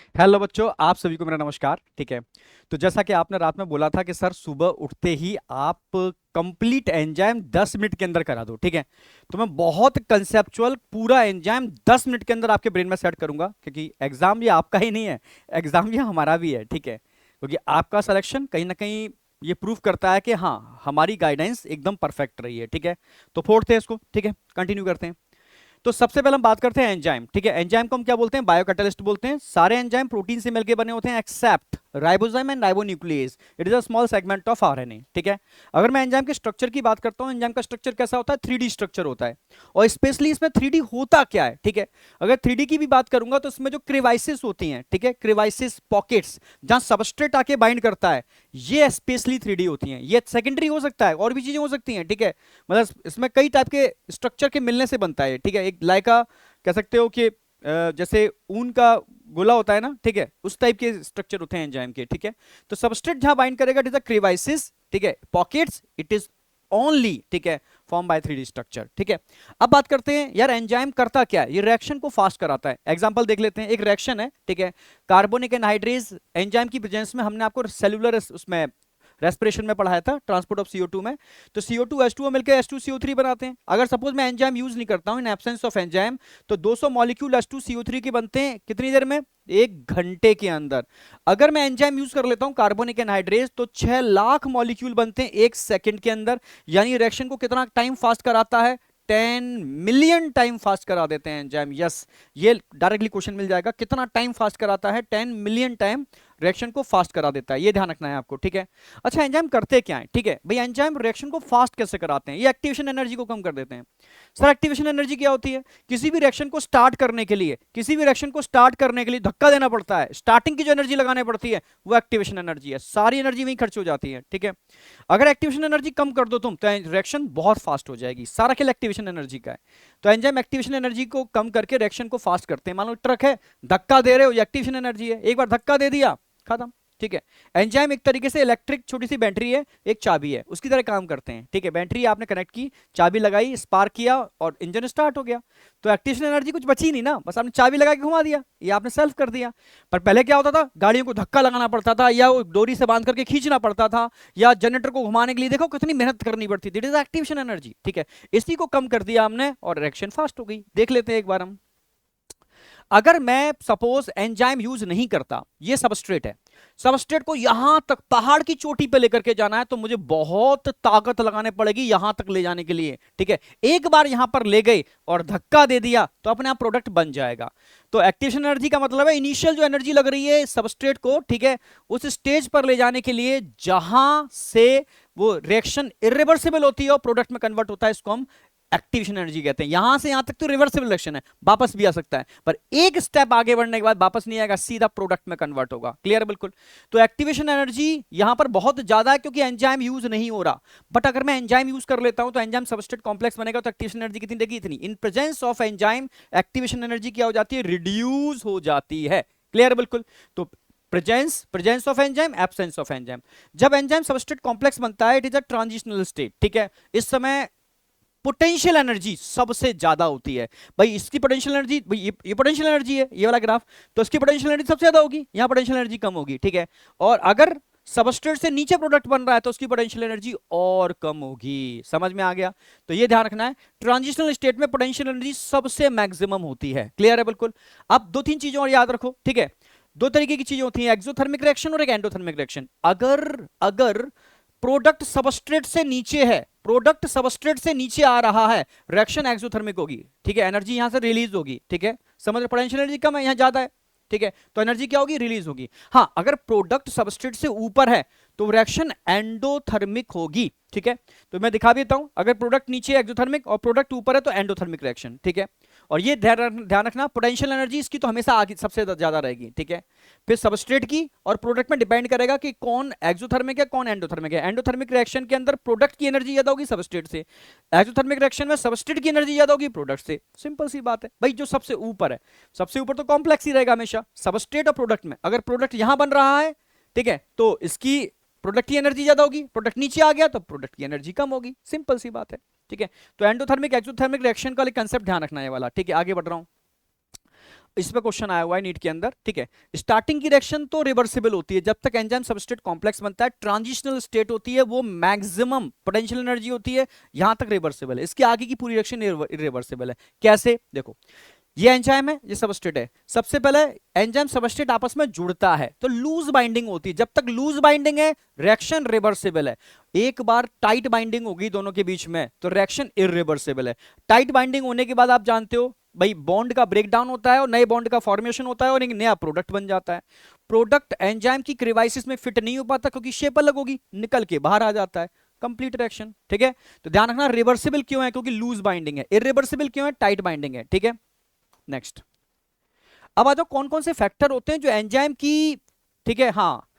Hello बच्चों, आप सभी को मेरा नमस्कार। ठीक है। तो जैसा कि आपने रात में बोला था कि सर सुबह उठते ही आप कंप्लीट एंजाइम 10 मिनट के अंदर करा दो। ठीक है। तो मैं बहुत कंसेप्चुअल पूरा एंजाइम 10 मिनट के अंदर आपके ब्रेन में सेट करूंगा, क्योंकि एग्जाम ये आपका ही नहीं है, एग्जाम ये हमारा भी है। ठीक है। क्योंकि आपका सिलेक्शन कहीं ना कहीं ये प्रूव करता है कि हाँ, हमारी गाइडेंस एकदम परफेक्ट रही है। ठीक है। तो फोड़ते हैं इसको। ठीक है, कंटिन्यू करते हैं। तो सबसे पहले हम बात करते हैं एंजाइम। ठीक है। एंजाइम को हम क्या बोलते हैं? बायोकैटालिस्ट बोलते हैं। सारे एंजाइम प्रोटीन से मिलकर बने होते हैं except ribosome and ribonuclease. It is a small segment of RNA. ठीक है। अगर मैं एंजाइम के स्ट्रक्चर की बात करता हूं, एंजाइम का स्ट्रक्चर कैसा होता है? 3D स्ट्रक्चर होता है। और स्पेशली इसमें 3D होता क्या है? ठीक है। अगर 3D की भी बात करूंगा तो इसमें जो क्रिवाइसिस होती हैं, ठीक है, क्रिवाइसिस पॉकेट्स जहां सबस्ट्रेट आके बाइंड करता है, ये स्पेशली 3D होती हैं। ये सेकेंडरी हो सकता है, और भी चीजें हो सकती हैं। ठीक है। मतलब इसमें कई टाइप के स्ट्रक्चर के मिलने से बनता है। ठीक है। एक लाइका कह सकते हो कि जैसे ऊन का गोला होता है ना, ठीक है, उस टाइप के स्ट्रक्चर होते हैं एंजाइम के। ठीक है। तो सबस्ट्रेट जहां बाइंड करेगा इट इज अ क्रिवाइसिस। ठीक है। पॉकेट्स इट इज ओनली, ठीक है, फॉर्म बाय 3D स्ट्रक्चर। ठीक है। अब बात करते हैं यार एंजाइम करता क्या है? ये रिएक्शन को फास्ट कराता है। एग्जांपल देख लेते हैं। एक रिएक्शन है, ठीक है, कार्बोनिक एनहाइड्रेज एंजाइम की प्रेजेंस में हमने आपको सेलुलर उसमें रेस्पिरेशन में पढ़ाया था, ट्रांसपोर्ट ऑफ CO2 में। तो CO2 H2O मिलकर H2CO3 बनाते हैं। अगर सपोज मैं एंजाइम यूज नहीं करता हूं, इन एब्सेंस ऑफ एंजाइम, तो 200 मॉलिक्यूल H2CO3 के बनते हैं कितनी देर में? 1 घंटे के अंदर। अगर मैं एंजाइम यूज कर लेता हूं कार्बोनिक एनहाइड्रेज, तो 6 लाख मॉलिक्यूल बनते हैं 1 सेकंड के अंदर। यानी रिएक्शन को कितना टाइम फास्ट कराता है? 10 मिलियन टाइम फास्ट करा देते हैं एंजाइम। यस, ये डायरेक्टली क्वेश्चन मिल जाएगा, कितना टाइम फास्ट कराता है? 10 मिलियन टाइम रिएक्शन को फास्ट करा देता है। ये ध्यान रखना है आपको। ठीक है। अच्छा, एंजाइम करते क्या है? ठीक है भाई, एंजाइम रिएक्शन को फास्ट कैसे कराते हैं? ये एक्टिवेशन एनर्जी को कम कर देते हैं। सर एक्टिवेशन एनर्जी क्या होती है? किसी भी रिएक्शन को स्टार्ट करने के लिए, किसी भी रिएक्शन को स्टार्ट करने के लिए धक्का देना पड़ता है, स्टार्टिंग की जो एनर्जी लगानी पड़ती है वो एक्टिवेशन एनर्जी है। सारी एनर्जी वहीं खर्च हो जाती है। ठीक है। अगर एक्टिवेशन एनर्जी कम कर दो तुम, तो रिएक्शन बहुत फास्ट हो जाएगी। सारा खेल एक्टिवेशन एनर्जी का है। तो एंजाइम एक्टिवेशन एनर्जी को कम करके रिएक्शन को फास्ट करते हैं। मान लो ट्रक है, धक्का दे रहे हो, ये एक्टिवेशन एनर्जी है। एक बार धक्का दे दिया, खत्म। ठीक है। एंजाइम एक तरीके से इलेक्ट्रिक छोटी सी बैटरी है, एक चाबी है, उसकी तरह काम करते हैं। ठीक है। बैटरी आपने कनेक्ट की, चाबी लगाई, स्पार्क किया और इंजन स्टार्ट हो गया। तो एक्टिवेशन एनर्जी कुछ बची नहीं ना, बस आपने चाबी लगा के घुमा दिया, ये आपने सेल्फ कर दिया। पर पहले क्या होता था? गाड़ियों को धक्का लगाना पड़ता था, या वो डोरी से बांध करके खींचना पड़ता था, या जनरेटर को घुमाने के लिए देखो कितनी मेहनत करनी पड़ती थी। It is activation energy. ठीक है। इसी को कम कर दिया हमने और रिएक्शन फास्ट हो गई। देख लेते हैं एक बार हम। अगर मैं सपोज एंजाइम यूज नहीं करता, ये सबस्ट्रेट है, सबस्ट्रेट को यहां तक पहाड़ की चोटी पे लेकर के जाना है, तो मुझे बहुत ताकत लगाने पड़ेगी यहां तक ले जाने के लिए। ठीक है। एक बार यहां पर ले गए और धक्का दे दिया तो अपने आप प्रोडक्ट बन जाएगा। तो एक्टिवेशन एनर्जी का मतलब है इनिशियल जो एनर्जी लग रही है सबस्ट्रेट को, ठीक है, उस स्टेज पर ले जाने के लिए जहां से वो रिएक्शन इरिवर्सिबल होती है और प्रोडक्ट में कन्वर्ट होता है, इसको हम एक्टिवेशन एनर्जी कहते हैं। यहां से यहां तक तो रिवर्सिबल रिएक्शन है, वापस भी आ सकता है, पर एक स्टेप आगे बढ़ने के बाद वापस नहीं आएगा, सीधा प्रोडक्ट में कन्वर्ट होगा। क्लियर? बिल्कुल। तो एक्टिवेशन एनर्जी यहां पर बहुत ज्यादा है क्योंकि एंजाइम यूज नहीं हो रहा। बट अगर मैं एंजाइम यूज कर लेता हूं तो एंजाइम सबस्ट्रेट कॉम्प्लेक्स बनेगा, तो एक्टिवेशन एनर्जी कितनी देगी? इतनी। इन presence of enzyme activation energy क्या हो जाती है? रिड्यूस हो जाती है। क्लियर? बिल्कुल। तो presence of enzyme, absence of enzyme. जब एंजाइम सबस्ट्रेट कॉम्प्लेक्स बनता है, it is a transitional state. ठीक है। इस समय पोटेंशियल एनर्जी सबसे ज्यादा होती है। भाई इसकी पोटेंशियल एनर्जी, भाई ये पोटेंशियल एनर्जी है, ये वाला ग्राफ, तो इसकी पोटेंशियल एनर्जी सबसे ज्यादा होगी, यहां पोटेंशियल एनर्जी कम होगी। ठीक है। और अगर सबस्ट्रेट से नीचे प्रोडक्ट बन रहा है तो उसकी पोटेंशियल एनर्जी और कम होगी। समझ में आ गया? तो ये ध्यान रखना है, ट्रांजिशनल स्टेट में पोटेंशियल एनर्जी सबसे मैक्सिमम होती है। क्लियर है? बिल्कुल। अब दो तीन चीजों और याद रखो। ठीक है। दो तरीके की चीजें होती हैं, एक्सोथर्मिक रिएक्शन और एक एंडोथर्मिक रिएक्शन। अगर अगर प्रोडक्ट सबस्ट्रेट से नीचे है, प्रोडक्ट सबस्ट्रेट से नीचे आ रहा है, रिएक्शन एक्सोथर्मिक होगी। ठीक है। एनर्जी यहां से रिलीज होगी। ठीक है। समझ रहे? पोटेंशियल एनर्जी कम है, यहां ज्यादा है। ठीक है। तो एनर्जी क्या होगी? रिलीज होगी। हाँ, अगर प्रोडक्ट सबस्ट्रेट से ऊपर है तो रिएक्शन एंडोथर्मिक होगी। ठीक है। तो मैं दिखा देता हूं, अगर प्रोडक्ट नीचे एक्सोथर्मिक और प्रोडक्ट ऊपर है तो एंडोथर्मिक रिएक्शन। ठीक है। और ये ध्यान रखना, पोटेंशियल एनर्जी इसकी तो हमेशा आगे सबसे ज्यादा रहेगी। ठीक है। फिर सबस्ट्रेट की और प्रोडक्ट में डिपेंड करेगा कि कौन एक्सोथर्मिक है कौन एंडोथर्मिक है। एंडोथर्मिक रिएक्शन के अंदर प्रोडक्ट की एनर्जी ज्यादा होगी सबस्ट्रेट से, एक्सोथर्मिक रिएक्शन में सबस्ट्रेट की एनर्जी ज्यादा होगी प्रोडक्ट से। सिंपल सी बात है भाई, जो सबसे ऊपर है, सबसे ऊपर तो कॉम्प्लेक्स ही रहेगा हमेशा सबस्ट्रेट और प्रोडक्ट में। अगर प्रोडक्ट यहां बन रहा है, ठीक है, तो इसकी प्रोडक्ट की एनर्जी ज्यादा होगी, प्रोडक्ट नीचे आ गया तो प्रोडक्ट की एनर्जी कम होगी। सिंपल सी बात है। ठीक है। तो एंडोथर्मिक एक्सोथर्मिक रिएक्शन का कंसेप्ट ध्यान रखना है वाला। ठीक है। आगे बढ़ रहा हूं। इस पे क्वेश्चन आया हुआ है नीट के अंदर, ठीक है। स्टार्टिंग की रिएक्शन तो रिवर्सिबल होती है, जब तक एंजाइम सबस्ट्रेट कॉम्प्लेक्स बनता है। ट्रांजिशनल स्टेट होती है, वो मैक्सिमम पोटेंशियल एनर्जी होती है, यहां तक रिवर्सिबल है। इसके आगे की पूरी रिएक्शन इरिवर्सिबल है। कैसे? देखो, ये एंजाइम है, ये सबस्ट्रेट है। सबसे पहले एंजाइम सबस्ट्रेट आपस में जुड़ता है तो लूज बाइंडिंग होती है। जब तक लूज बाइंडिंग है रिएक्शन रिवर्सिबल है। एक बार टाइट बाइंडिंग होगी दोनों के बीच में तो रिएक्शन इरिवर्सिबल है। टाइट बाइंडिंग होने के बाद आप जानते हो भाई बॉन्ड का ब्रेकडाउन होता है और नए बॉन्ड का फॉर्मेशन होता है और एक नया प्रोडक्ट बन जाता है। प्रोडक्ट एंजाइम की क्रिवाइसिस में फिट नहीं हो पाता क्योंकि शेप अलग होगी, निकल के बाहर आ जाता है। कंप्लीट रिएक्शन, ठीक है। तो ध्यान रखना रिवर्सिबल क्यों है, क्योंकि लूज बाइंडिंग है। इरिवर्सिबल क्यों है, टाइट बाइंडिंग है, ठीक है। नेक्स्ट, अब आ जाओ कौन कौन से फैक्टर होते हैं जो एंजाइम की, ठीक है, हाँ,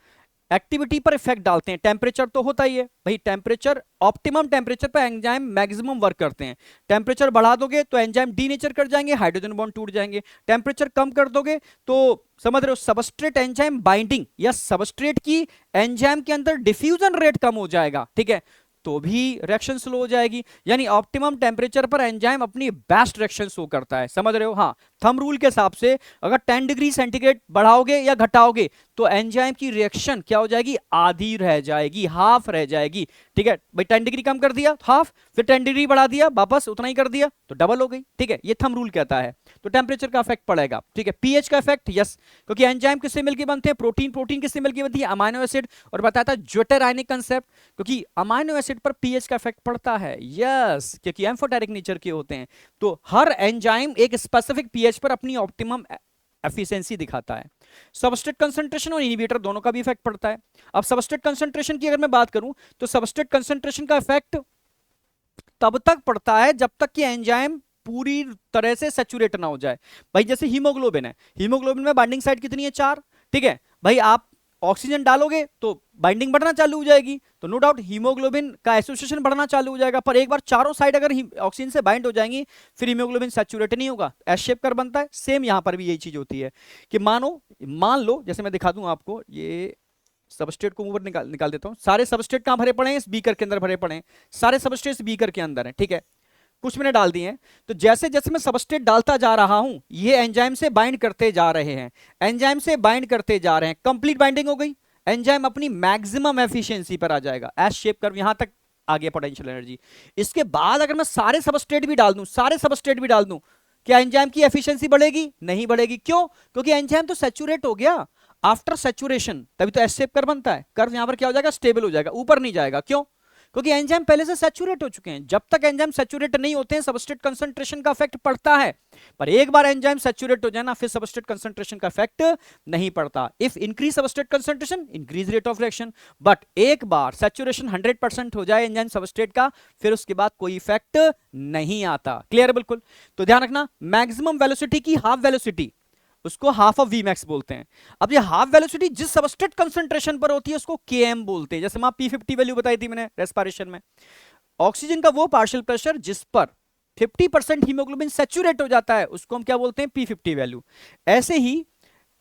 एक्टिविटी पर इफेक्ट डालते हैं। टेम्परेचर तो होता ही है भाई, टेम्परेचर, ऑप्टिमम टेम्परेचर पर एंजाइम मैक्सिमम वर्क करते हैं। टेम्परेचर बढ़ा दोगे तो एंजाइम डीनेचर कर जाएंगे, हाइड्रोजन बॉन्ड टूट जाएंगे। टेम्परेचर कम कर दोगे तो समझ रहे हो सबस्ट्रेट एंजाइम बाइंडिंग या सबस्ट्रेट की एंजाइम के अंदर डिफ्यूजन रेट कम हो जाएगा, ठीक है, तो भी रिएक्शन स्लो हो जाएगी। यानी ऑप्टिमम टेम्परेचर पर एंजाइम अपनी बेस्ट रिएक्शन शो करता है, समझ रहे हो। हाँ, थंब रूल के हिसाब से अगर 10 डिग्री सेंटीग्रेड बढ़ाओगे या घटाओगे तो एंजाइम की रिएक्शन क्या हो जाएगी, आधी रह जाएगी, हाफ रह जाएगी, ठीक है भाई। 10 डिग्री कम कर दिया हाफ, फिर 10 डिग्री बढ़ा दिया वापस उतना ही कर दिया तो डबल हो गई, ठीक है। ये थंब रूल कहता है। तो टेम्परेचर का इफेक्ट पड़ेगा, ठीक है। पीएच का इफेक्ट, यस, क्योंकि एंजाइम किससे मिलकर बनते हैं, प्रोटीन, प्रोटीन किससे मिलकर बनती है, अमाइनो एसिड। और बताया था ज्वेटर आयनिक कंसेप्ट, क्योंकि अमाइनो एसिड पर पीएच का इफेक्ट पड़ता है, यस, क्योंकि एम्फोटेरिक नेचर के होते हैं। तो हर एंजाइम एक स्पेसिफिक पीएच पर अपनी ऑप्टिमम एफिशिएंसी दिखाता है। सबस्ट्रेट कंसंट्रेशन और इनहिबिटर दोनों का भी इफेक्ट पड़ता है। अब सबस्ट्रेट कंसंट्रेशन की अगर मैं बात करूं तो सबस्ट्रेट कंसंट्रेशन का इफेक्ट तब तक पड़ता है जब तक कि एंजाइम पूरी तरह से सैचुरेट ना हो जाए। भाई जैसे हीमोग्लोबिन है, हीमोग्लोबिन में बाइंडिंग साइट कितनी है, 4, ठीक है भाई। आप ऑक्सीजन डालोगे तो बाइंडिंग बढ़ना चालू हो जाएगी, तो नो डाउट हीमोग्लोबिन का एसोसिएशन बढ़ना चालू हो जाएगा। पर एक बार चारों साइड अगर ऑक्सीजन से बाइंड हो जाएंगी फिर हीमोग्लोबिन सैचुरेट नहीं होगा, एस शेप कर बनता है। सेम यहां पर भी यही चीज होती है कि मान लो जैसे मैं दिखा दूं आपको, ये सबस्ट्रेट को ऊपर निकाल देता हूं। सारे सबस्ट्रेट कहां भरे पड़े हैं, इस बीकर के अंदर भरे पड़े हैं। सारे सबस्ट्रेट बीकर के अंदर है, ठीक है, कुछ मैंने डाल दिए हैं। तो जैसे जैसे मैं सबस्ट्रेट डालता जा रहा हूं ये एंजाइम से बाइंड करते जा रहे हैं, एंजाइम से बाइंड करते जा रहे हैं, कंप्लीट बाइंडिंग हो गई, एंजाइम अपनी मैक्सिमम एफिशिएंसी पर आ जाएगा। एस शेप कर्व यहां तक आ गया पोटेंशियल एनर्जी। इसके बाद अगर मैं सारे सबस्ट्रेट भी डाल दूं, सारे सबस्ट्रेट भी डाल दूं, क्या एंजाइम की एफिशिएंसी बढ़ेगी, नहीं बढ़ेगी। क्यों, क्योंकि एंजाइम तो सैचुरेट हो गया। आफ्टर सैचुरेशन तभी तो एस शेप कर्व बनता है। कर्व यहां पर क्या हो जाएगा, स्टेबल हो जाएगा, ऊपर नहीं जाएगा। क्यों, क्योंकि एंजाइम पहले से सैचुरेट हो चुके हैं। जब तक एंजाइम सैचुरेट नहीं होते हैं सबस्ट्रेट कंसंट्रेशन का इफेक्ट पड़ता है, पर एक बार एंजाइम सैचुरेट हो जाए ना फिर सबस्ट्रेट कंसंट्रेशन का इफेक्ट नहीं पड़ता। If increase substrate concentration increase rate of reaction, but एक बार सैचुरेशन 100% हो जाए एंजाइम सबस्ट्रेट का फिर उसके बाद कोई इफेक्ट नहीं आता। क्लियर है बिल्कुल। तो ध्यान रखना मैक्सिमम वेलोसिटी की हाफ वेलोसिटी उसको हाफ ऑफ वी मैक्स बोलते हैं। अब ये हाफ वेलोसिटी जिस सबस्ट्रेट कंसंट्रेशन पर होती है उसको Km बोलते हैं। जैसे मैं P50 वैल्यू बताई थी मैंने रेस्पिरेशन में, ऑक्सीजन का वो पार्शियल प्रेशर जिस पर 50% हीमोग्लोबिन सैचुरेट हो जाता है उसको हम क्या बोलते हैं, P50 वैल्यू। ऐसे ही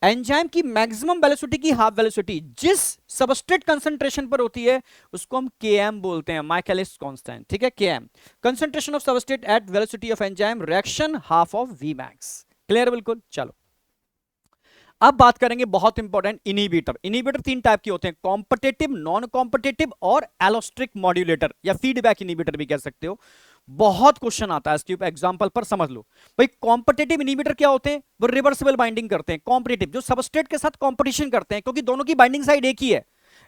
एंजाइम की मैक्सिमम वेलोसिटी की हाफ वेलोसिटी जिस सबस्ट्रेट कंसंट्रेशन पर होती है उसको हम Km बोलते हैं, माइकलिस कांस्टेंट, ठीक है, Km, concentration of substrate at velocity of enzyme, reaction half of V max. Clear बिल्कुल। चलो अब बात करेंगे बहुत इंपॉर्टेंट इनहिबिटर। इनहिबिटर 3 टाइप के होते हैं, कॉम्पिटिटिव, नॉन कॉम्पिटिटिव और एलोस्ट्रिक मॉड्यूलेटर या फीडबैक इनहिबिटर भी कह सकते हो। बहुत क्वेश्चन आता है इसके ऊपर, एग्जांपल पर समझ लो। भाई कॉम्पिटिटिव इनहिबिटर क्या होते हैं, वो रिवर्सिबल बाइंडिंग करते हैं। कॉम्पिटिटिव जो सबस्ट्रेट के साथ कॉम्पिटिशन करते हैं, क्योंकि दोनों की बाइंडिंग साइड एक ही है,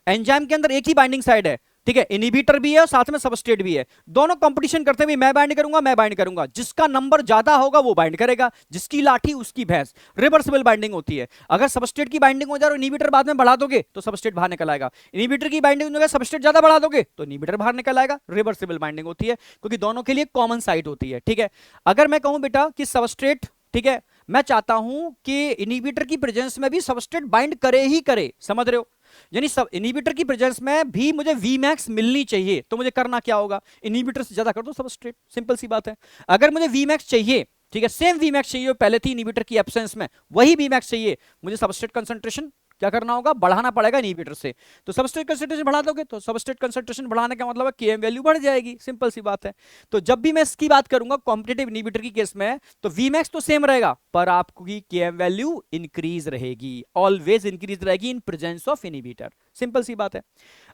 एंजाइम के अंदर एक ही बाइंडिंग साइड है, ठीक है, इनहिबिटर भी है और साथ में सबस्ट्रेट भी है। दोनों कंपटीशन करते हैं, मैं बाइंड करूंगा, मैं बाइंड करूंगा, जिसका नंबर ज्यादा होगा वो बाइंड करेगा, जिसकी लाठी उसकी भैंस। रिवर्सिबल बाइंडिंग होती है। अगर सबस्ट्रेट की बाइंडिंग हो जाए और इनहिबिटर बाद में बढ़ा दोगे तो सबस्ट्रेट बाहर निकल आएगा। इनहिबिटर की बाइंडिंग हो जाए सबस्ट्रेट ज्यादा बढ़ा दोगे तो इनहिबिटर बाहर निकल आएगा। रिवर्सिबल बाइंडिंग होती है क्योंकि दोनों के लिए कॉमन साइट होती है, ठीक है। अगर मैं कहूं बेटा कि सबस्ट्रेट, ठीक है, मैं चाहता हूं कि इनहिबिटर की प्रेजेंस में भी सबस्ट्रेट बाइंड करे ही करे, समझ रहे हो, यानी सब इनहिबिटर की प्रेजेंस में भी मुझे Vmax मिलनी चाहिए, तो मुझे करना क्या होगा, इनहिबिटर से ज्यादा कर दो सबस्ट्रेट, सिंपल सी बात है। अगर मुझे Vmax चाहिए, ठीक है, सेम Vmax चाहिए पहले थी इनहिबिटर की एब्सेंस में, वही Vmax चाहिए, मुझे सबस्ट्रेट कंसंट्रेशन क्या करना होगा, बढ़ाना पड़ेगा इनहिबिटर से। तो सबस्ट्रेट कंसंट्रेशन बढ़ा दोगे तो सबस्ट्रेट कंसंट्रेशन बढ़ाने का मतलब है Km वैल्यू बढ़ जाएगी, सिंपल सी बात है। तो जब भी मैं इसकी बात करूंगा कॉम्पिटिटिव इनहिबिटर की केस में, तो Vmax तो सेम रहेगा पर आपकी Km वैल्यू इंक्रीज रहेगी, ऑलवेज इंक्रीज रहेगी in presence of inhibitor, simple सी बात है।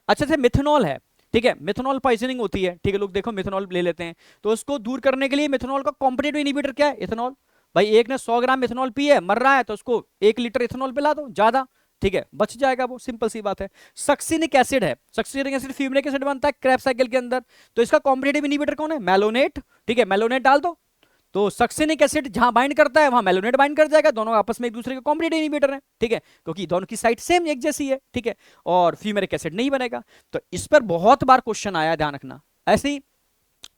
अच्छा से मिथेनॉल है, ठीक है, मिथेनॉल पॉइजनिंग होती है, ठीक है, लोग देखो मिथेनॉल ले लेते हैं, तो उसको दूर करने के लिए मिथेनॉल का कॉम्पिटिटिव इनहिबिटर क्या है, इथेनॉल। भाई एक ने 100 ग्राम इथेनॉल पी है, मर रहा है, तो उसको 1 लीटर इथेनॉल पिला दो ज्यादा, ठीक है, बच जाएगा वो, सिंपल सी बात है। सक्सिनिक एसिड है, सक्सिनिक एसिड फ्यूमिक एसिड बनता है क्रैब साइकिल के अंदर, तो इसका कॉम्पिटिटिव इनहिबिटर कौन है, मैलोनेट, ठीक है, मैलोनेट डाल दो, तो सक्सिनिक एसिड जहां बाइंड करता है वहां मैलोनेट बाइंड कर जाएगा, दोनों आपस में एक दूसरे के कॉम्पिटिटिव इनहिबिटर हैं, ठीक है, क्योंकि दोनों की साइड सेम एक जैसी है, ठीक है, और फ्यूमेरिक एसिड नहीं बनेगा। तो इस पर बहुत बार क्वेश्चन आया, ध्यान रखना। ऐसे ही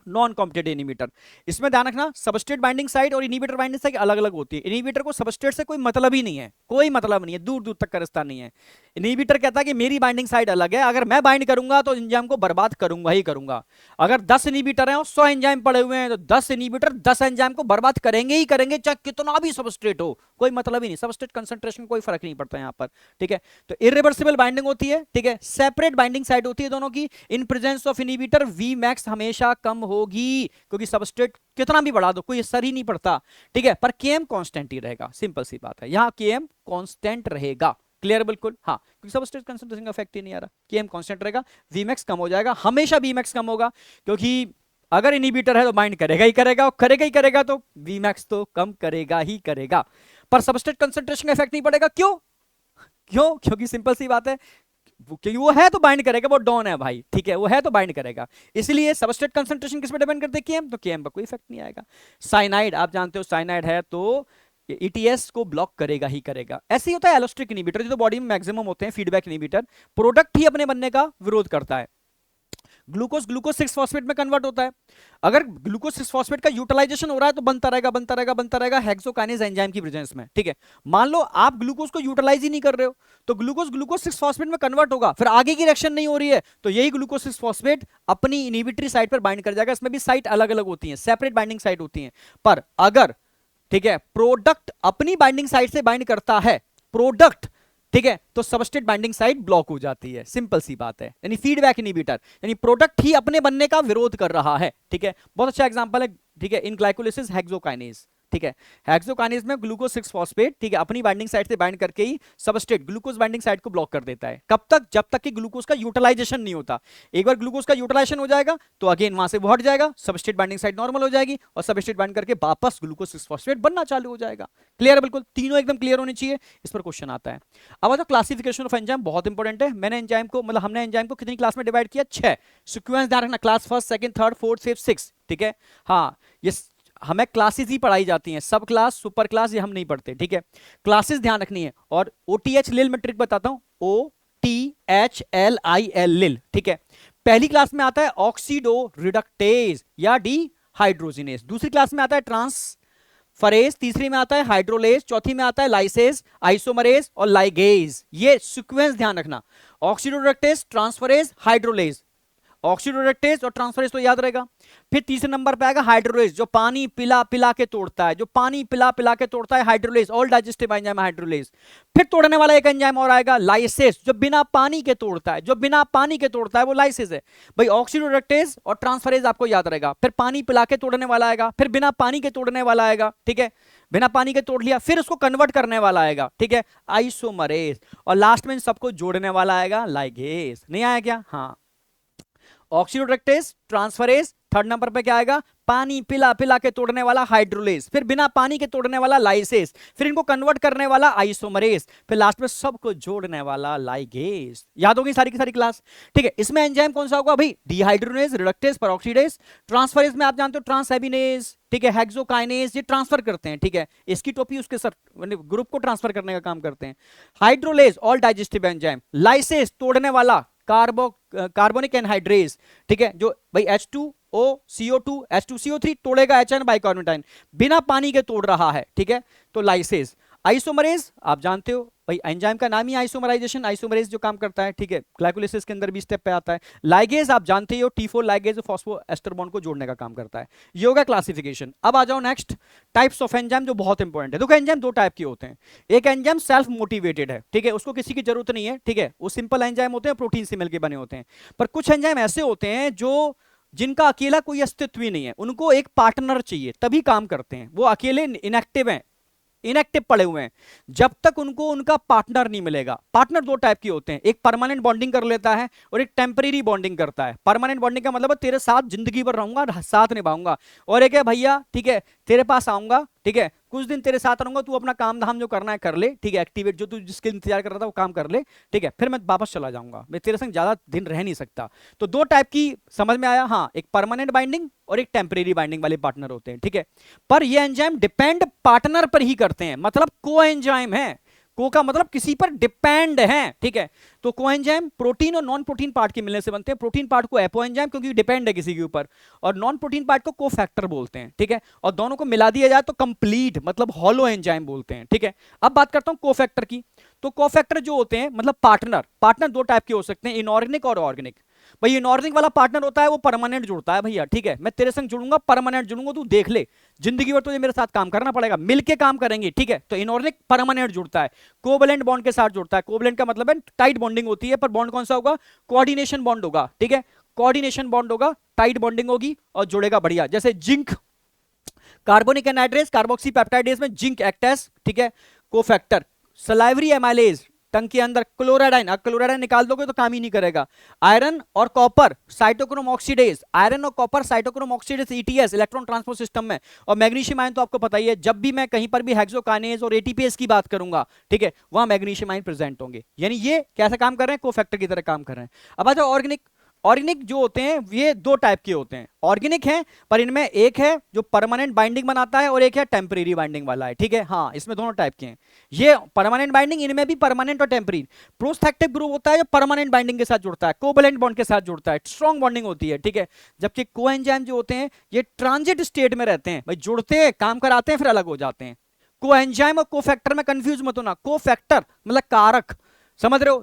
नॉन कॉम्पिटिटिव इनहिबिटर, इसमें ध्यान रखना सबस्ट्रेट बाइंडिंग साइट और इनहिबिटर बाइंडिंग साइट अलग अलग होती है। इनहिबिटर को सबस्ट्रेट से कोई मतलब ही नहीं है, कोई मतलब नहीं है, दूर दूर तक का रिश्ता नहीं है। इनहिबिटर कहता है कि मेरी बाइंडिंग साइट अलग है, अगर मैं बाइंड करूंगा तो एंजाइम को बर्बाद करूंगा ही करूंगा। अगर 10 इनहिबिटर हैं और 100 एंजाइम पड़े हुए हैं तो 10 इनहिबिटर 10 एंजाइम को बर्बाद करेंगे ही करेंगे, चाहे कितना भी सबस्ट्रेट हो, कोई मतलब ही नहीं, सबस्ट्रेट कंसंट्रेशन कोई फर्क नहीं पड़ता यहां पर, ठीक है। तो इरिवर्सिबल बाइंडिंग होती है, ठीक है, सेपरेट बाइंडिंग साइट होती है दोनों की। इन प्रेजेंस ऑफ इनहिबिटर Vmax हमेशा कम होगी, क्योंकि सबस्ट्रेट कितना भी बढ़ा दो कोई असर ही नहीं पड़ता, ठीक है, पर Km कांस्टेंट ही रहेगा, सिंपल सी बात है, यहां Km कांस्टेंट रहेगा, क्लियर बिल्कुल, हाँ, क्योंकि सबस्ट्रेट कंसंट्रेशन का इफेक्ट ही नहीं आ रहा, Km कांस्टेंट रहेगा, Vmax कम हो जाएगा, हमेशा Vmax कम होगा, क्योंकि अगर इनहिबिटर है तो बाइंड करेगा ही करेगा, और करेगा ही करेगा, तो Vmax तो कम करेगा ही करेगा, पर सबस्ट्रेट कंसंट्रेशन का इफेक्ट नहीं पड़ेगा। क्यों क्यों क्योंकि सिंपल सी बात है, क्योंकि वो है तो बाइंड करेगा, वो डॉन है भाई, ठीक है, वो है तो बाइंड करेगा, इसलिए सबस्ट्रेट कंसंट्रेशन किस पे डिपेंड करते हैं, Km, तो Km पर कोई इफेक्ट नहीं आएगा। साइनाइड आप जानते हो, साइनाइड है तो ETS को ब्लॉक करेगा ही करेगा। ऐसे ही होता है एलोस्टिक इनहिबिटर, जो तो बॉडी में मैक्सिमम होते हैं फीडबैक इनहिबिटर, प्रोडक्ट ही अपने बनने का विरोध करता है। ग्लूकोज ग्लूकोज 6 फॉस्फेट में कन्वर्ट होता है, अगर ग्लूकोज 6 फॉस्फेट का यूटिलाइजेशन हो रहा है तो बनता रहेगा बनता रहेगा बनता रहेगा हेक्सोकाइनेज एंजाइम की प्रेजेंस में, ठीक है। मान लो आप ग्लूकोज को यूटिलाइज ही नहीं कर रहे हो, तो ग्लूकोज ग्लूकोज 6 फॉस्फेट में कन्वर्ट होगा, फिर आगे की रिएक्शन नहीं हो रही है, तो यही ग्लूकोज 6 फॉस्फेट अपनी इनहिबिटरी साइट पर बाइंड कर जाएगा। इसमें भी साइट अलग अलग होती है, सेपरेट बाइंडिंग साइट होती है, पर अगर, ठीक है, प्रोडक्ट अपनी बाइंडिंग साइट से बाइंड करता है, प्रोडक्ट, ठीक है, तो सबस्ट्रेट बाइंडिंग साइट ब्लॉक हो जाती है, सिंपल सी बात है, यानी फीडबैक इनहिबिटर, यानी प्रोडक्ट ही अपने बनने का विरोध कर रहा है, ठीक है। बहुत अच्छा एग्जांपल है, ठीक है, इन ग्लाइकोलाइसिस हेक्सोकाइनेज, ठीक है, हेक्सोकाइनेज में ग्लूकोज 6 फॉस्फेट, ठीक है, अपनी बाइंडिंग साइट से बाइंड करके ही सबस्ट्रेट ग्लूकोज बाइंडिंग साइट को ब्लॉक कर देता है। कब तक, जब तक कि ग्लूकोज का यूटिलाइजेशन नहीं होता। एक बार ग्लूकोज का यूटिलाइजेशन हो जाएगा तो अगेन वहां से वो हट जाएगा, सबस्ट्रेट बाइंडिंग साइट नॉर्मल हो जाएगी और सबस्ट्रेट बाइंड करके वापस ग्लूकोज 6 फॉस्फेट बनना चालू हो जाएगा। क्लियर है बिल्कुल, तीनों एकदम क्लियर होनी चाहिए, इस पर क्वेश्चन आता है। अब आता क्लासिफिकेशन ऑफ एंजाइम, बहुत इंपॉर्टेंट है। मैंने एंजाइम को, मतलब हमने एंजाइम को कितनी क्लास में डिवाइड किया, 6। सीक्वेंस ध्यान रखना, class first, second, third, fourth, fifth, six, ठीक है। हाँ, ये हमें क्लासेस ही पढ़ाई जाती हैं, सब क्लास सुपर क्लास ये हम नहीं पढ़ते, ठीक है, क्लासेस ध्यान रखनी है। और OTH लिल मैं ट्रिक बताता हूं, OTHLIL लिल, ठीक है। पहली क्लास में आता है ऑक्सीडो रिडक्टेज या डी हाइड्रोजिनेज, दूसरी क्लास में आता है ट्रांसफरेज, तीसरी में आता है हाइड्रोलेज, चौथी में आता है लाइसेज, आइसोमरेज और लाइगेज। ये सीक्वेंस ध्यान रखना, ऑक्सीडो रिडक्टेज, ट्रांसफरेज, हाइड्रोलेज, ऑक्सीडोरेक्टेज और ट्रांसफरेज तो याद रहेगा। फिर तीसरे नंबर पे आएगा हाइड्रोलेज, जो पानी पिला पिला के तोड़ता है, जो पानी पिला पिला के तोड़ता है, hydrolase, all digestive enzyme hydrolase. फिर तोड़ने वाला एक एंजाइम और आएगा लाइसेस, जो बिना पानी के तोड़ता है, जो बिना पानी के तोड़ता है वो लाइसेस है। भाई ऑक्सीडोरेक्टेज और ट्रांसफरेज आपको याद रहेगा। फिर पानी पिला के तोड़ने वाला आएगा, फिर बिना पानी के तोड़ने वाला आएगा, ठीक है, बिना पानी के तोड़ लिया, फिर उसको कन्वर्ट करने वाला आएगा, ठीक है, आइसोमरेज, और लास्ट में इन सबको जोड़ने वाला आएगा लाइगेज। नहीं आया क्या? हाँ, ऑक्सीडोरेक्टेज, ट्रांसफरेज, थर्ड नंबर पे क्या आएगा, पानी पिला पिला के तोड़ने वाला हाइड्रोलेज, फिर बिना पानी के तोड़ने वाला लाइसेस, फिर इनको कन्वर्ट करने वाला आइसोमरेज, फिर लास्ट में सबको जोड़ने वाला लाइगेज। याद होगी सारी की सारी क्लास, ठीक है। इसमें एंजाइम कौन सा होगा भाई, डिहाइड्रोनेज, रिडक्टेज, पेरोक्सीडेज। ट्रांसफरेज में आप जानते हो ट्रांसएबिनेज, ठीक है, हेक्सोकाइनेज, ये ट्रांसफर करते हैं, ठीक है, इसकी टोपी उसके सर ग्रुप को ट्रांसफर करने का काम करते हैं। Hydrolase all digestive enzyme, lysis तोड़ने वाला कार्बोनिक एनहाइड्रेज, ठीक है, जो भाई H2O CO2 H2CO3 तोड़ेगा HN बाइकार्बोनेटाइन, बिना पानी के तोड़ रहा है, ठीक है, तो लाइसेस। आइसोमरेज आप जानते हो भाई, एंजाइम का नाम ही आइसोमराइजेशन, आइसोमरेज जो काम करता है, ठीक है, ग्लाइकोलिसिस के अंदर भी स्टेप पे आता है। लाइगेज आप जानते ही हो, T4 लाइगेज फॉस्फोएस्टर बॉन्ड को जोड़ने का काम करता है। ये होगा क्लासिफिकेशन। अब आ जाओ नेक्स्ट टाइप्स ऑफ एंजाइम जो बहुत इंपॉर्टेंट है। देखो एंजाइम दो टाइप के होते हैं, एक एंजाइम सेल्फ मोटिवेटेड है, ठीक है, उसको किसी की जरूरत नहीं है, ठीक है, वो सिंपल एंजाइम होते हैं, प्रोटीन से मिलकर बने होते हैं। पर कुछ एंजाइम ऐसे होते हैं जो जिनका अकेला कोई अस्तित्व ही नहीं है, उनको एक पार्टनर चाहिए तभी काम करते हैं, वो अकेले इनएक्टिव हैं, इनएक्टिव पड़े हुए हैं जब तक उनको उनका पार्टनर नहीं मिलेगा। पार्टनर दो टाइप के होते हैं, एक परमानेंट बॉन्डिंग कर लेता है और एक टेम्परेरी बॉन्डिंग करता है। परमानेंट बॉन्डिंग का मतलब है तेरे साथ जिंदगी भर रहूंगा, साथ निभाऊंगा, और एक है भैया ठीक है तेरे पास आऊंगा, ठीक है, कुछ दिन तेरे साथ रहूंगा, तू अपना काम धाम जो करना है कर ले, ठीक है, एक्टिवेट जो तू जिसके इंतजार कर रहा था वो काम कर ले, ठीक है, फिर मैं वापस चला जाऊंगा, मैं तेरे संग ज्यादा दिन रह नहीं सकता। तो दो टाइप की समझ में आया, हाँ, एक परमानेंट बाइंडिंग और एक टेम्परेरी बाइंडिंग वाले पार्टनर होते हैं, ठीक है। पर ये एंजाइम डिपेंड पार्टनर पर ही करते हैं, मतलब को एंजाइम है, को का मतलब किसी पर डिपेंड है, ठीक है। तो कोएंजाइम प्रोटीन और नॉन प्रोटीन पार्ट के मिलने से बनते हैं। प्रोटीन पार्ट को एपोएंजाइम क्योंकि डिपेंड है किसी के ऊपर, और नॉन प्रोटीन पार्ट को कोफैक्टर बोलते हैं, ठीक है। और दोनों को मिला दिया जाए तो कंप्लीट मतलब हॉलो एंजाइम बोलते हैं, ठीक है। अब बात करता हूं कोफैक्टर की। तो कोफैक्टर जो होते हैं मतलब पार्टनर, पार्टनर दो टाइप के हो सकते हैं, इनऑर्गेनिक और ऑर्गेनिक। भाई इनऑर्गेनिक वाला पार्टनर होता है वो परमानेंट जुड़ता है भैया, ठीक है, मैं तेरे संग जुड़ूंगा, परमानेंट जुड़ूंगा, तू देख ले जिंदगी भर तुझे मेरे साथ काम करना पड़ेगा, मिलके काम करेंगे, ठीक है। तो इनऑर्गेनिक परमानेंट जुड़ता है, कोवैलेंट बॉन्ड के साथ जुड़ता है। कोवैलेंट का मतलब है टाइट बॉन्डिंग होती है, पर बॉन्ड कौन सा होगा, कोऑर्डिनेशन बॉन्ड होगा, ठीक है, कोऑर्डिनेशन बॉन्ड होगा, टाइट बॉन्डिंग होगी और जुड़ेगा बढ़िया। जैसे zinc carbonic anhydrase carboxy peptidase में जिंक एक्ट एज, ठीक है, कोफैक्टर। सलाइवरी एमाइलेज टंग के अंदर क्लोराडाइन, क्लोराडाइन निकाल दोगे तो काम ही नहीं करेगा। आयरन और कॉपर साइटोक्रोम ऑक्सीडेज, आयरन और copper cytochrome oxidase ETS electron transport system में। और मैग्नीशियम आयन तो आपको पता ही है, जब भी मैं कहीं पर भी हेक्सोकाइनेज और एटीपीएस की बात करूंगा, ठीक है, वहां मैग्नीशियम आयन प्रेजेंट होंगे, यानी ये कैसे काम कर रहे हैं, कोफैक्टर की तरह काम कर रहे हैं। अब आ जाओ ऑर्गेनिक। ऑर्गेनिक जो होते हैं ये दो टाइप के होते हैं, ऑर्गेनिक हैं पर इनमें एक है जो परमानेंट बाइंडिंग बनाता है और एक है टेम्परेरी बाइंडिंग वाला है, ठीक है, हाँ, इसमें दोनों टाइप के हैं। ये परमानेंट बाइंडिंग, इनमें भी परमानेंट और टेम्परेरी। प्रोस्थेक्टिव ग्रुप होता है जो परमानेंट बाइंडिंग के साथ जुड़ता है, कोवैलेंट बॉन्ड के साथ जुड़ता है, स्ट्रॉन्ग बॉन्डिंग होती है, ठीक है। जबकि कोएंजाइम जो होते हैं ये ट्रांजिट स्टेट में रहते हैं, भाई जुड़ते हैं, काम कराते हैं, फिर अलग हो जाते हैं। कोएंजाइम और कोफैक्टर में कंफ्यूज मत होना, कोफैक्टर मतलब कारक, समझ रहे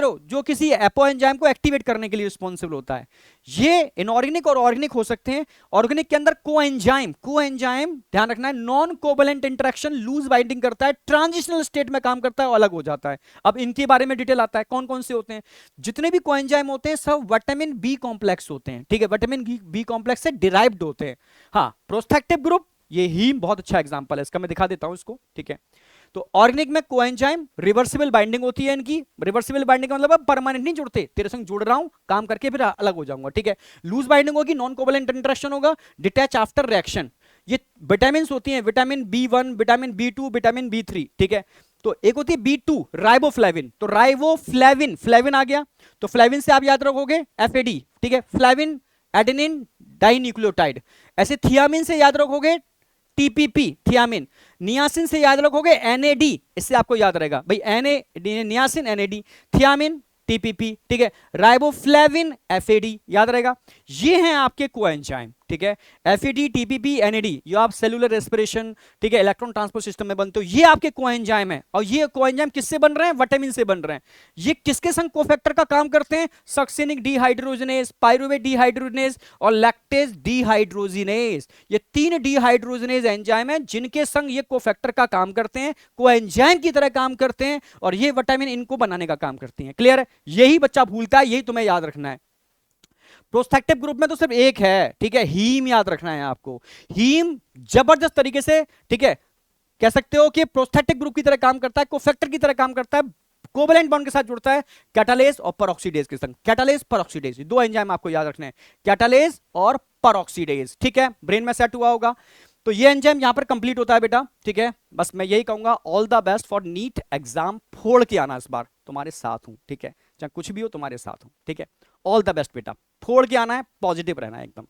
हो, जो किसी एपोएंजाइम को एक्टिवेट करने के लिए रिस्पॉन्सिबल होता है। ये इनऑर्गेनिक और ऑर्गेनिक हो सकते हैं। ऑर्गेनिक के अंदर कोएंजाइम ध्यान रखना है, non covalent interaction, loose binding करता है, ट्रांजिशनल स्टेट में काम करता है और अलग हो जाता है। अब इनके बारे में डिटेल आता है, कौन कौन से होते हैं। जितने भी कोएंजाइम होते हैं सब विटामिन बी कॉम्प्लेक्स होते हैं, ठीक है, विटामिन बी कॉम्प्लेक्स से डिराइव्ड होते हैं। हाँ, प्रोस्थेक्टिव ग्रुप, ये हीम बहुत अच्छा एग्जांपल है इसका, मैं दिखा देता हूं इसको, ठीक है। तो ऑर्गेनिक में कोएंजाइम रिवर्सिबल बाइंडिंग होती है इनकी, रिवर्सिबल बाइंडिंग का मतलब परमानेंट नहीं जुड़ते, तेरे संग जुड़ रहा हूं, काम करके फिर अलग हो जाऊंगा, ठीक है। लूज बाइंडिंग होगी, नॉन कोवैलेंट इंटरेक्शन होगा, डिटैच आफ्टर रिएक्शन। ये विटामिन होती हैं, vitamin B1, vitamin बी2, vitamin B3, ठीक है। तो एक होती है बी2 राइबोफ्लेविन, तो राइबोफ्लेविन, फ्लेविन आ गया, तो फ्लेविन से आप याद रखोगे एफएडी, ठीक है, फ्लेविन एडेनिन डाइन्यूक्लियोटाइड। ऐसे थियामिन से याद रखोगे टीपीपी, थियामिन। नियासिन से याद रखोगे एनएडी, इससे आपको याद रहेगा भाई, नियासिन एनएडी, थियामिन टीपीपी, ठीक है, राइबोफ्लेविन एफएडी, याद रहेगा। ये हैं आपके कोएंजाइम, ठीक है, एफएडी, टीपीपी, एनएडी, ये आप सेलुलर रेस्पिरेशन, ठीक है, इलेक्ट्रॉन ट्रांसपोर्ट सिस्टम में बनते हो, ये आपके कोएंजाइम है। और ये कोएंजाइम किससे बन रहे हैं, विटामिन से बन रहे हैं। ये किसके संग कोफैक्टर का काम करते हैं, सक्सिनिक डीहाइड्रोजिनेज, पाइरुवेट डीहाइड्रोजिनेज और लैक्टेज डीहाइड्रोजिनेज। ये तीन डीहाइड्रोजिनेज एंजाइम है जिनके संग ये कोफैक्टर का काम करते हैं, कोएंजाइम की तरह काम करते हैं, और ये विटामिन इनको बनाने का काम करती हैं। क्लियर है, यही बच्चा भूलता है, यही तुम्हें याद रखना है। प्रोस्थेक्टिव ग्रुप में तो सिर्फ एक है, ठीक है, हीम याद रखना है आपको। हीम जबरदस्त तरीके से, ठीक है, कह सकते हो कि प्रोस्थेटिक ग्रुप की तरह काम करता है, कोफैक्टर की तरह काम करता है, कोवैलेंट बॉन्ड के साथ जुड़ता है कैटालेज और परऑक्सीडेज के संग। कैटालेज परऑक्सीडेज दो एंजाइम आपको याद रखने हैं, कैटालेज और परऑक्सीडेज, ठीक है, ब्रेन में सेट हुआ होगा। तो ये एंजाइम यहां पर कंप्लीट होता है बेटा, ठीक है। बस मैं यही कहूंगा, all the best for NEET exam, फोड़ के आना, इस बार तुम्हारे साथ हूं, ठीक है, चाहे कुछ भी हो तुम्हारे साथ हूं, ठीक है। ऑल द बेस्ट बेटा, फोड़ के आना है, पॉजिटिव रहना है एकदम।